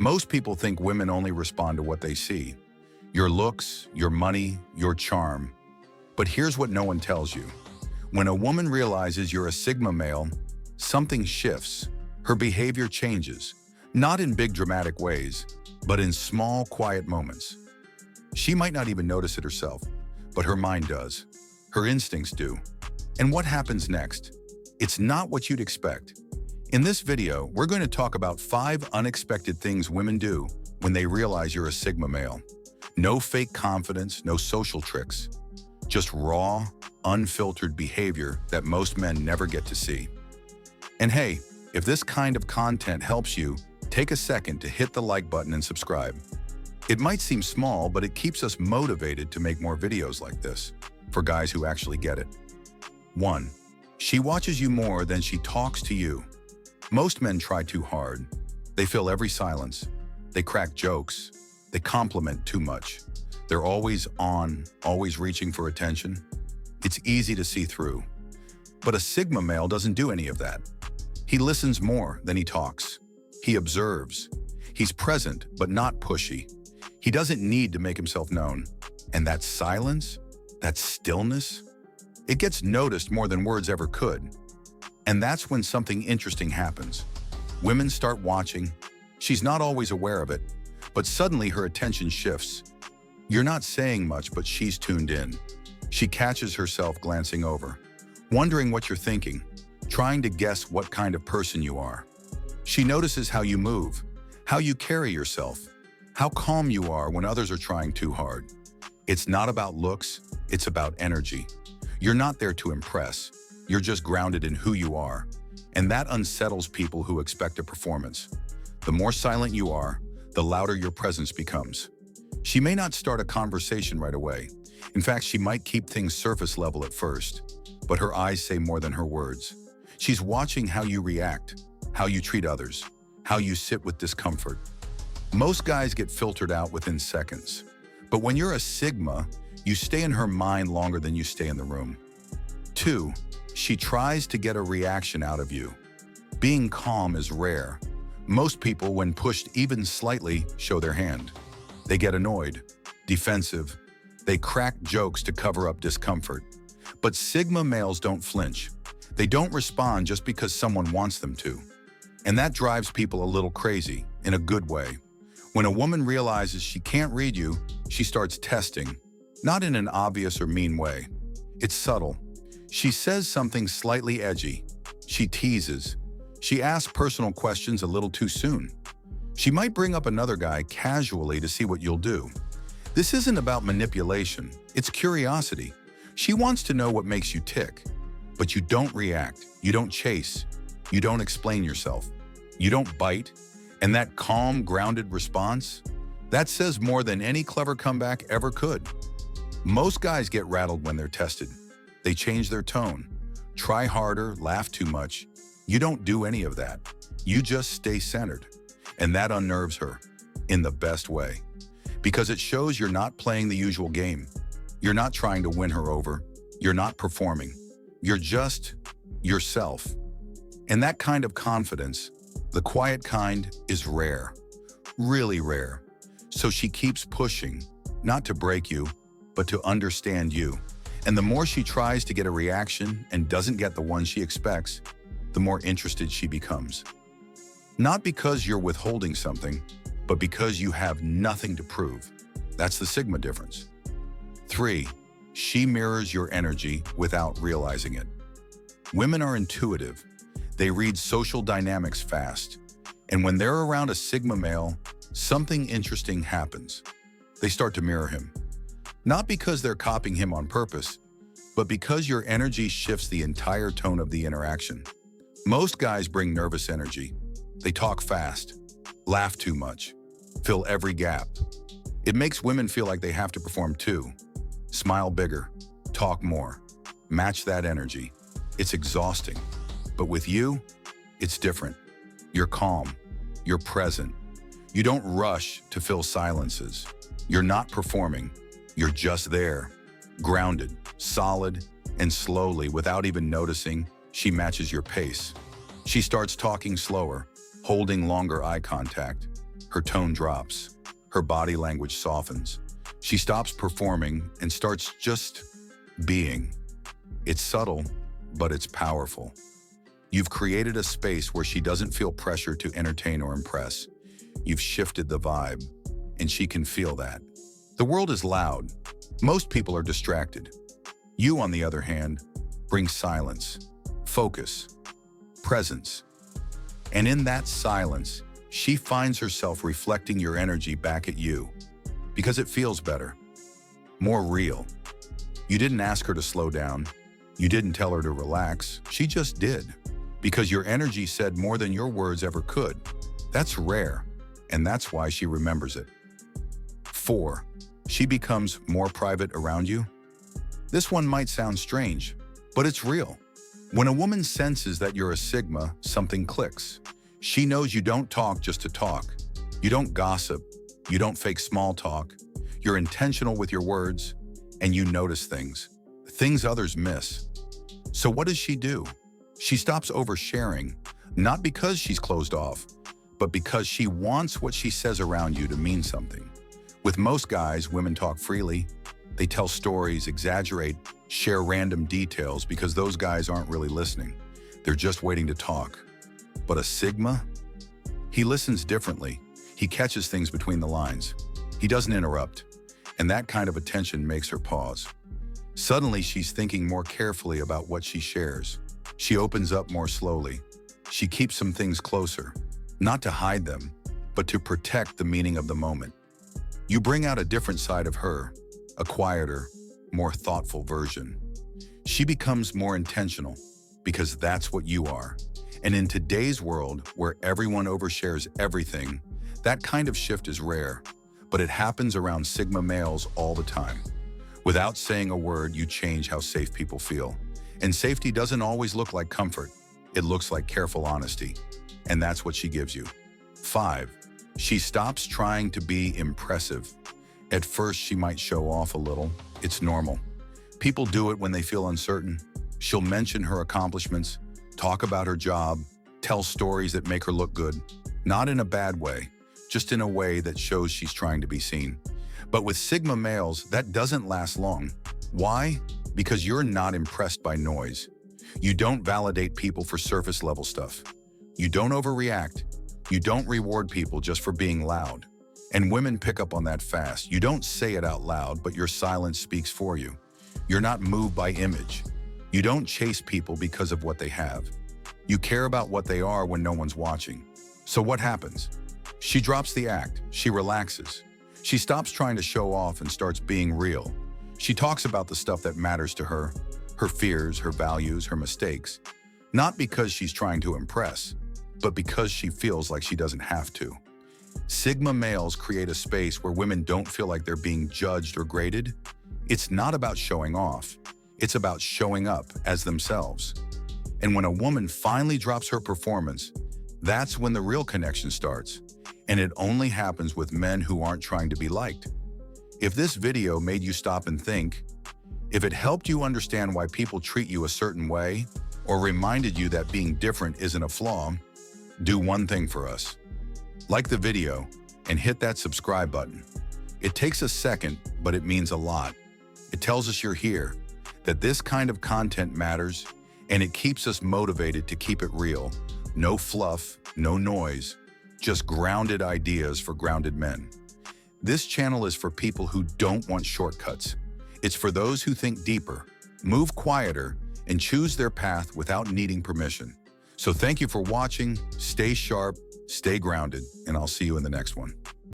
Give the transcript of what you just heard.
Most people think women only respond to what they see. Your looks, your money, your charm. But here's what no one tells you. When a woman realizes you're a Sigma male, something shifts. Her behavior changes, not in big dramatic ways, but in small, quiet moments. She might not even notice it herself, but her mind does. Her instincts do. And what happens next? It's not what you'd expect. In this video, we're going to talk about 5 unexpected things women do when they realize you're a Sigma male. No fake confidence, no social tricks. Just raw, unfiltered behavior that most men never get to see. And hey, if this kind of content helps you, take a second to hit the like button and subscribe. It might seem small, but it keeps us motivated to make more videos like this, for guys who actually get it. 1. She watches you more than she talks to you. Most men try too hard. They fill every silence. They crack jokes. They compliment too much. They're always on, always reaching for attention. It's easy to see through. But a Sigma male doesn't do any of that. He listens more than he talks. He observes. He's present, but not pushy. He doesn't need to make himself known. And that silence, that stillness, it gets noticed more than words ever could. And that's when something interesting happens. Women start watching. She's not always aware of it, but suddenly her attention shifts. You're not saying much, but she's tuned in. She catches herself glancing over, wondering what you're thinking, trying to guess what kind of person you are. She notices how you move, how you carry yourself, how calm you are when others are trying too hard. It's not about looks, it's about energy. You're not there to impress. You're just grounded in who you are. And that unsettles people who expect a performance. The more silent you are, the louder your presence becomes. She may not start a conversation right away. In fact, she might keep things surface level at first, but her eyes say more than her words. She's watching how you react, how you treat others, how you sit with discomfort. Most guys get filtered out within seconds. But when you're a Sigma, you stay in her mind longer than you stay in the room. 2. She tries to get a reaction out of you. Being calm is rare. Most people, when pushed even slightly, show their hand. They get annoyed, defensive. They crack jokes to cover up discomfort. But Sigma males don't flinch. They don't respond just because someone wants them to. And that drives people a little crazy, in a good way. When a woman realizes she can't read you, she starts testing, not in an obvious or mean way. It's subtle. She says something slightly edgy. She teases. She asks personal questions a little too soon. She might bring up another guy casually to see what you'll do. This isn't about manipulation. It's curiosity. She wants to know what makes you tick. But you don't react. You don't chase. You don't explain yourself. You don't bite. And that calm, grounded response, that says more than any clever comeback ever could. Most guys get rattled when they're tested. They change their tone, try harder, laugh too much. You don't do any of that. You just stay centered. And that unnerves her, in the best way. Because it shows you're not playing the usual game. You're not trying to win her over. You're not performing. You're just yourself. And that kind of confidence, the quiet kind, is rare. Really rare. So she keeps pushing, not to break you, but to understand you. And the more she tries to get a reaction and doesn't get the one she expects, the more interested she becomes. Not because you're withholding something, but because you have nothing to prove. That's the Sigma difference. 3. She mirrors your energy without realizing it. Women are intuitive. They read social dynamics fast. And when they're around a Sigma male, something interesting happens. They start to mirror him. Not because they're copying him on purpose, but because your energy shifts the entire tone of the interaction. Most guys bring nervous energy. They talk fast, laugh too much, fill every gap. It makes women feel like they have to perform too. Smile bigger, talk more, match that energy. It's exhausting. But with you, it's different. You're calm, you're present. You don't rush to fill silences. You're not performing. You're just there, grounded, solid, and slowly, without even noticing, she matches your pace. She starts talking slower, holding longer eye contact. Her tone drops. Her body language softens. She stops performing and starts just being. It's subtle, but it's powerful. You've created a space where she doesn't feel pressure to entertain or impress. You've shifted the vibe, and she can feel that. The world is loud. Most people are distracted. You, on the other hand, bring silence, focus, presence. And in that silence, she finds herself reflecting your energy back at you because it feels better, more real. You didn't ask her to slow down. You didn't tell her to relax. She just did because your energy said more than your words ever could. That's rare, and that's why she remembers it. 4. She becomes more private around you. This one might sound strange, but it's real. When a woman senses that you're a Sigma, something clicks. She knows you don't talk just to talk. You don't gossip. You don't fake small talk. You're intentional with your words, and you notice things others miss. So what does she do? She stops oversharing, not because she's closed off, but because she wants what she says around you to mean something. With most guys, women talk freely. They tell stories, exaggerate, share random details because those guys aren't really listening. They're just waiting to talk. But a Sigma? He listens differently. He catches things between the lines. He doesn't interrupt. And that kind of attention makes her pause. Suddenly, she's thinking more carefully about what she shares. She opens up more slowly. She keeps some things closer, not to hide them, but to protect the meaning of the moment. You bring out a different side of her, a quieter, more thoughtful version. She becomes more intentional because that's what you are. And in today's world, where everyone overshares everything, that kind of shift is rare, but it happens around Sigma males all the time. Without saying a word, you change how safe people feel. And safety doesn't always look like comfort. It looks like careful honesty. And that's what she gives you. 5. She stops trying to be impressive. At first, she might show off a little. It's normal. People do it when they feel uncertain. She'll mention her accomplishments, talk about her job, tell stories that make her look good. Not in a bad way, just in a way that shows she's trying to be seen. But with Sigma males, that doesn't last long. Why? Because you're not impressed by noise. You don't validate people for surface level stuff. You don't overreact. You don't reward people just for being loud. And women pick up on that fast. You don't say it out loud, but your silence speaks for you. You're not moved by image. You don't chase people because of what they have. You care about what they are when no one's watching. So what happens? She drops the act. She relaxes. She stops trying to show off and starts being real. She talks about the stuff that matters to her fears, her values, her mistakes. Not because she's trying to impress, but because she feels like she doesn't have to. Sigma males create a space where women don't feel like they're being judged or graded. It's not about showing off. It's about showing up as themselves. And when a woman finally drops her performance, that's when the real connection starts. And it only happens with men who aren't trying to be liked. If this video made you stop and think, if it helped you understand why people treat you a certain way, or reminded you that being different isn't a flaw, do one thing for us. Like the video and hit that subscribe button. It takes a second, but it means a lot. It tells us you're here, that this kind of content matters, and it keeps us motivated to keep it real. No fluff, no noise, just grounded ideas for grounded men. This channel is for people who don't want shortcuts. It's for those who think deeper, move quieter, and choose their path without needing permission. So thank you for watching, stay sharp, stay grounded, and I'll see you in the next one.